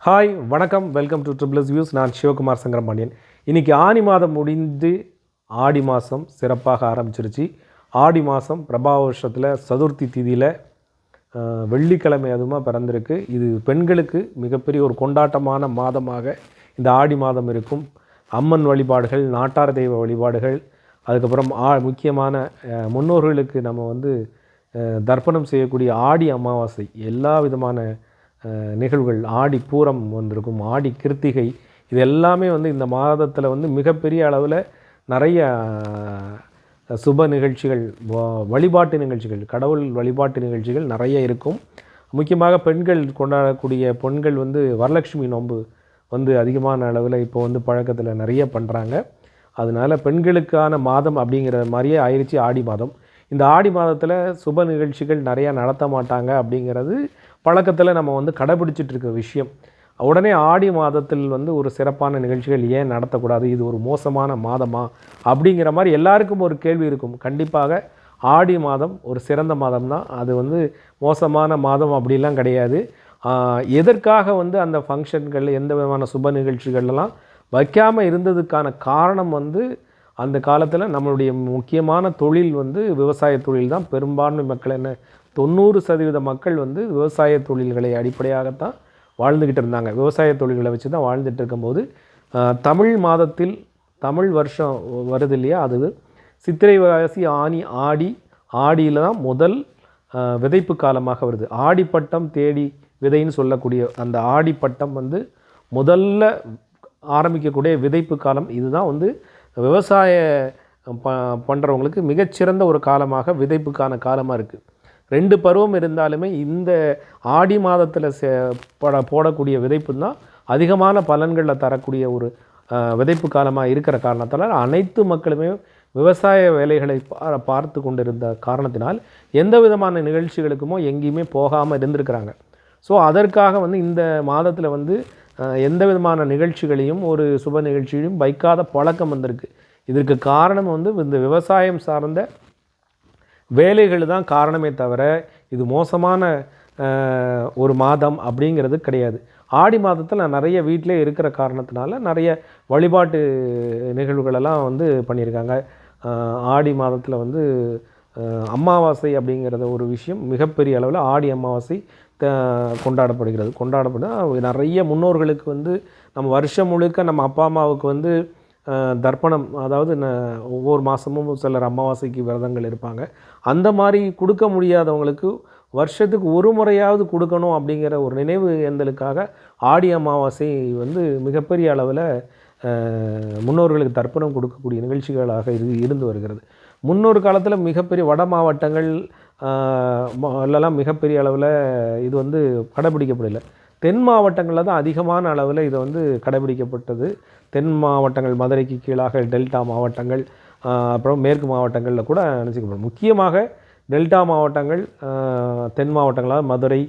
Hi வணக்கம், welcome to triples views. நான் சிவகுமார் சங்கரபாண்டியன். இன்றைக்கி ஆனி மாதம் முடிந்து ஆடி மாதம் சிறப்பாக ஆரம்பிச்சிருச்சு. ஆடி மாதம் பிரபாவ வருஷத்தில் சதுர்த்தி திதியில் வெள்ளிக்கிழமை அதுமாக பிறந்திருக்கு. இது பெண்களுக்கு மிகப்பெரிய ஒரு கொண்டாட்டமான மாதமாக இந்த ஆடி மாதம் இருக்கும். அம்மன் வழிபாடுகள், நாட்டார் தெய்வ வழிபாடுகள், அதுக்கப்புறம் முக்கியமான முன்னோர்களுக்கு நம்ம தர்ப்பணம் செய்யக்கூடிய ஆடி அமாவாசை, எல்லா விதமான நிகழ்வுகள், ஆடி பூரம் வந்திருக்கும், ஆடி கிருத்திகை, இது எல்லாமே இந்த மாதத்தில் மிகப்பெரிய அளவில் நிறைய சுப நிகழ்ச்சிகள், வழிபாட்டு நிகழ்ச்சிகள், கடவுள் வழிபாட்டு நிகழ்ச்சிகள் நிறைய இருக்கும். முக்கியமாக பெண்கள் கொண்டாடக்கூடிய பெண்கள் வரலட்சுமி நோன்பு அதிகமான அளவில் இப்போ பழக்கத்தில் நிறைய பண்ணுறாங்க. அதனால் பெண்களுக்கான மாதம் அப்படிங்கிற மாதிரியே ஆயிடுச்சு ஆடி மாதம். இந்த ஆடி மாதத்தில் சுப நிகழ்ச்சிகள் நிறையா நடத்த மாட்டாங்க அப்படிங்கிறது பழக்கத்தில் நம்ம கடைபிடிச்சிட்ருக்க விஷயம். உடனே ஆடி மாதத்தில் ஒரு சிறப்பான நிகழ்ச்சிகள் ஏன் நடத்தக்கூடாது, இது ஒரு மோசமான மாதமா அப்படிங்கிற மாதிரி எல்லாருக்கும் ஒரு கேள்வி இருக்கும். கண்டிப்பாக ஆடி மாதம் ஒரு சிறந்த மாதம் தான். அது மோசமான மாதம் அப்படிலாம் கிடையாது. எதற்காக அந்த ஃபங்க்ஷன்கள், எந்த விதமான சுப நிகழ்ச்சிகள்லாம் வைக்காமல் இருந்ததுக்கான காரணம் அந்த காலத்தில் நம்மளுடைய முக்கியமான தொழில் விவசாய தொழில் தான். பெரும்பான்மை மக்கள் 90% மக்கள் விவசாய தொழில்களை அடிப்படையாகத்தான் வாழ்ந்துக்கிட்டு இருந்தாங்க. விவசாய தொழில்களை வச்சு தான் வாழ்ந்துட்டு இருக்கும்போது தமிழ் மாதத்தில், தமிழ் வருஷம் வருது இல்லையா, அது சித்திரை வாசி ஆனி ஆடியில் தான் முதல் விதைப்பு காலமாக வருது. ஆடிப்பட்டம் தேடி விதைன்னு சொல்லக்கூடிய அந்த ஆடிப்பட்டம் முதல்ல ஆரம்பிக்கக்கூடிய விதைப்பு காலம். இதுதான் விவசாய பண்ணுறவங்களுக்கு மிகச்சிறந்த ஒரு காலமாக விதைப்புக்கான காலமாக இருக்குது. 2 பருவம் இருந்தாலுமே இந்த ஆடி மாதத்தில் போடக்கூடிய விதைப்பு தான் அதிகமான பலன்களில் தரக்கூடிய ஒரு விதைப்பு காலமாக இருக்கிற காரணத்தால் அனைத்து மக்களுமே விவசாய வேலைகளை பார்த்து கொண்டிருந்த காரணத்தினால் எந்த விதமான நிகழ்ச்சிகளுக்குமோ எங்கேயுமே போகாமல் இருந்திருக்கிறாங்க. ஸோ அதற்காக இந்த மாதத்தில் எந்த விதமான நிகழ்ச்சிகளையும், ஒரு சுப நிகழ்ச்சிகளையும் வைக்காத பழக்கம் வந்திருக்கு. இதற்கு காரணம் இந்த விவசாயம் சார்ந்த வேலைகள் தான் காரணமே தவிர இது மோசமான ஒரு மாதம் அப்படிங்கிறது கிடையாது. ஆடி மாதத்தில் நிறைய வீட்டிலே இருக்கிற காரணத்தினால நிறைய வழிபாட்டு நிகழ்வுகளெல்லாம் பண்ணியிருக்காங்க. ஆடி மாதத்தில் அமாவாசை அப்படிங்கிறத ஒரு விஷயம் மிகப்பெரிய அளவில் ஆடி அமாவாசை கொண்டாடப்படுது. நிறைய முன்னோர்களுக்கு நம்ம வருஷம் முழுக்க நம்ம அப்பா அம்மாவுக்கு தர்ப்பணம், அதாவது ஒவ்வொரு மாதமும் சிலர் அமாவாசைக்கு விரதங்கள் இருப்பாங்க. அந்த மாதிரி கொடுக்க முடியாதவங்களுக்கு வருஷத்துக்கு ஒரு முறையாவது கொடுக்கணும் அப்படிங்கிற ஒரு நினைவு ஏந்தலுக்காக ஆடி அமாவாசை மிகப்பெரிய அளவில் முன்னோர்களுக்கு தர்ப்பணம் கொடுக்கக்கூடிய நிகழ்ச்சிகளாக இருந்து வருகிறது. முன்னொரு காலத்தில் மிகப்பெரிய வட மாவட்டங்கள் எல்லாம் மிகப்பெரிய அளவில் இது கடைபிடிக்கப்படலை. தென் மாவட்டங்களில் தான் அதிகமான அளவில் இது கடைபிடிக்கப்பட்டது. தென் மாவட்டங்கள், மதுரைக்கு கீழாக டெல்டா மாவட்டங்கள், அப்புறம் மேற்கு மாவட்டங்களில் கூட நினச்சிக்கப்படும். முக்கியமாக டெல்டா மாவட்டங்கள், தென் மாவட்டங்களாக மதுரை,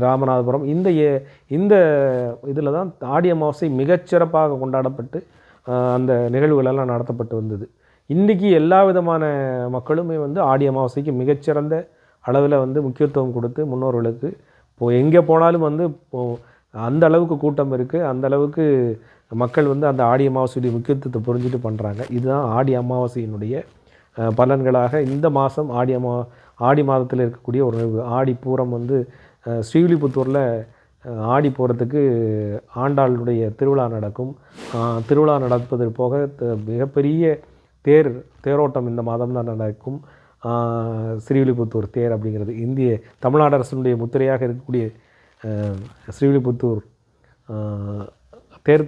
ராமநாதபுரம், இந்த இதில் தான் ஆடி அமாவாசை மிகச்சிறப்பாக கொண்டாடப்பட்டு அந்த நிகழ்வுகளெல்லாம் நடத்தப்பட்டு வந்தது. இன்றைக்கி எல்லா விதமான மக்களுமே ஆடி அமாவாசைக்கு மிகச்சிறந்த அளவில் முக்கியத்துவம் கொடுத்து முன்னோர்களுக்கு எங்கே போனாலும் அந்த அளவுக்கு கூட்டம் இருக்குது. அந்த அளவுக்கு மக்கள் அந்த ஆடி அமாவாசையுடைய முக்கியத்துவத்தை புரிஞ்சுட்டு பண்ணுறாங்க. இதுதான் ஆடி அமாவாசையினுடைய பலன்களாக இந்த மாதம் ஆடி மாதத்தில் இருக்கக்கூடிய ஒரு நிகழ்வு. ஆடி பூரம் ஸ்ரீவில்லிபுத்தூரில் ஆடி பூரத்துக்கு ஆண்டாளுடைய திருவிழா நடக்கும். திருவிழா நடப்பது போக மிகப்பெரிய தேரோட்டம் இந்த மாதம் தான் நடக்கும். ஸ்ரீவில்லிபுத்தூர் தேர் அப்படிங்கிறது தமிழ்நாடு அரசினுடைய முத்திரையாக இருக்கக்கூடிய ஸ்ரீவில்லிபுத்தூர் தேர்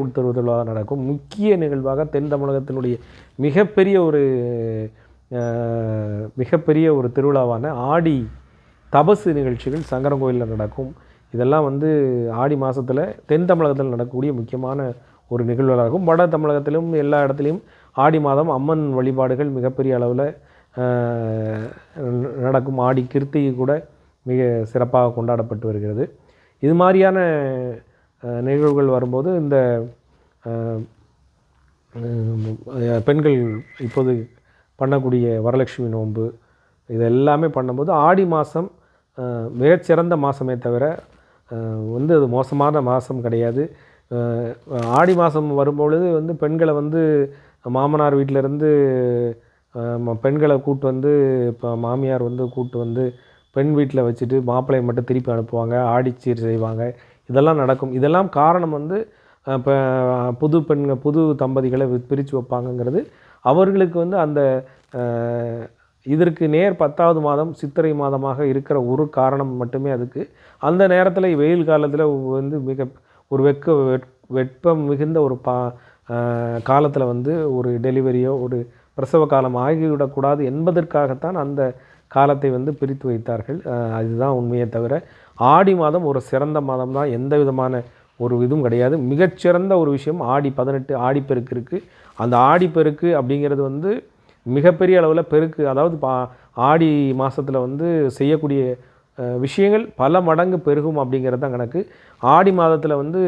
திருவிழா நடக்கும். முக்கிய நிகழ்வாக தென் தமிழகத்தினுடைய மிகப்பெரிய ஒரு திருவிழாவான ஆடி தபசு நிகழ்ச்சிகள் சங்கரங்கோயிலில் நடக்கும். இதெல்லாம் ஆடி மாதத்தில் தென் தமிழகத்தில் நடக்கக்கூடிய முக்கியமான ஒரு நிகழ்வுகளாகும். வட தமிழகத்திலும் எல்லா இடத்துலையும் ஆடி மாதம் அம்மன் வழிபாடுகள் மிகப்பெரிய அளவில் நடக்கும். ஆடி கிருத்திகை கூட மிக சிறப்பாக கொண்டாடப்பட்டு வருகிறது. இது மாதிரியான நிகழ்வுகள் வரும்போது இந்த பெண்கள் இப்போது பண்ணக்கூடிய வரலட்சுமி நோன்பு இது எல்லாமே பண்ணும்போது ஆடி மாதம் மிகச்சிறந்த மாதமே தவிர வந்து அது மோசமான மாதம் கிடையாது. ஆடி மாதம் வரும்பொழுது வந்து பெண்களை வந்து மாமனார் வீட்டிலேருந்து பெண்களை கூட்டு வந்து இப்போ மாமியார் வந்து கூட்டு வந்து பெண் வீட்டில் வச்சுட்டு மாப்பிள்ளையை மட்டும் திருப்பி அனுப்புவாங்க. ஆடிச்சீர் செய்வாங்க. இதெல்லாம் நடக்கும். இதெல்லாம் காரணம் வந்து இப்போ புது தம்பதிகளை பிரித்து வைப்பாங்கங்கிறது அவர்களுக்கு வந்து அந்த இதற்கு நேர் 10வது மாதம் சித்திரை மாதமாக இருக்கிற ஒரு காரணம் மட்டுமே அதுக்கு. அந்த நேரத்தில் வெயில் காலத்தில் வந்து ஒரு வெப்பம் மிகுந்த ஒரு காலத்தில் வந்து ஒரு டெலிவரியோ ஒரு பிரசவ காலம் ஆகிவிடக்கூடாது என்பதற்காகத்தான் அந்த காலத்தை வந்து பிரித்து வைத்தார்கள். அதுதான் உண்மையே தவிர ஆடி மாதம் ஒரு சிறந்த மாதம் தான். எந்த விதமான ஒரு இதுவும் கிடையாது. மிகச்சிறந்த ஒரு விஷயம் ஆடி 18 ஆடிப்பெருக்கு இருக்குது. அந்த ஆடிப்பெருக்கு அப்படிங்கிறது வந்து மிகப்பெரிய அளவில் பெருக்கு, அதாவது ஆடி மாதத்தில் வந்து செய்யக்கூடிய விஷயங்கள் பல மடங்கு பெருகும் அப்படிங்கிறது தான் கணக்கு. ஆடி மாதத்தில் வந்து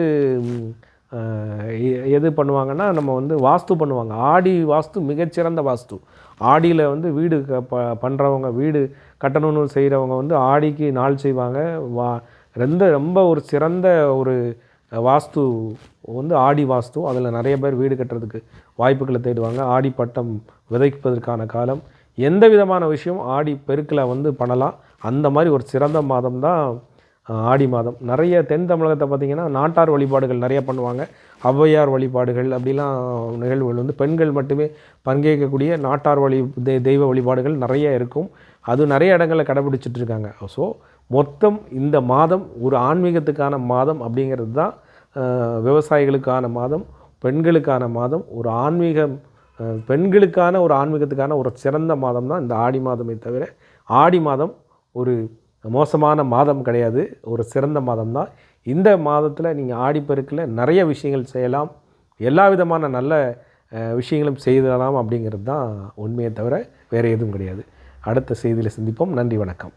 எது பண்ணுவாங்கன்னா நம்ம வந்து வாஸ்து பண்ணுவாங்க. ஆடி வாஸ்து மிகச்சிறந்த வாஸ்து. ஆடியில் வந்து வீடு பண்ணுறவங்க, வீடு கட்டணும்னு செய்கிறவங்க வந்து ஆடிக்கு நாள் செய்வாங்க. ரொம்ப ஒரு சிறந்த ஒரு வாஸ்து வந்து ஆடி வாஸ்து. அதில் நிறைய பேர் வீடு கட்டுறதுக்கு வாய்ப்புகளை தேடுவாங்க. ஆடி பட்டம் விதைப்பதற்கான காலம். எந்த விதமான விஷயம் ஆடி பெருக்கில் வந்து பண்ணலாம். அந்த மாதிரி ஒரு சிறந்த மாதம் தான் ஆடி மாதம். நிறைய தென் தமிழகத்தை பார்த்திங்கன்னா நாட்டார் வழிபாடுகள் நிறைய பண்ணுவாங்க. ஔவையார் வழிபாடுகள் அப்படிலாம் நிகழ்வுகள் வந்து பெண்கள் மட்டுமே பங்கேற்கக்கூடிய நாட்டார் தெய்வ வழிபாடுகள் நிறைய இருக்கும். அது நிறைய இடங்களில் கடைபிடிச்சிட்ருக்காங்க. ஸோ மொத்தம் இந்த மாதம் ஒரு ஆன்மீகத்துக்கான மாதம் அப்படிங்கிறது தான். விவசாயிகளுக்கான மாதம், பெண்களுக்கான மாதம், ஒரு ஆன்மீகம் பெண்களுக்கான ஒரு ஆன்மீகத்துக்கான ஒரு சிறந்த மாதம் தான் இந்த ஆடி மாதமே தவிர ஆடி மாதம் ஒரு மோசமான மாதம் கிடையாது. ஒரு சிறந்த மாதம் தான். இந்த மாதத்தில் நீங்கள் ஆடிப்பெருக்கில் நிறைய விஷயங்கள் செய்யலாம். எல்லா விதமான நல்ல விஷயங்களும் செய்தலாம் அப்படிங்கிறது தான் உண்மையை தவிர வேறு எதுவும் கிடையாது. அடுத்த செய்தியில் சந்திப்போம். நன்றி, வணக்கம்.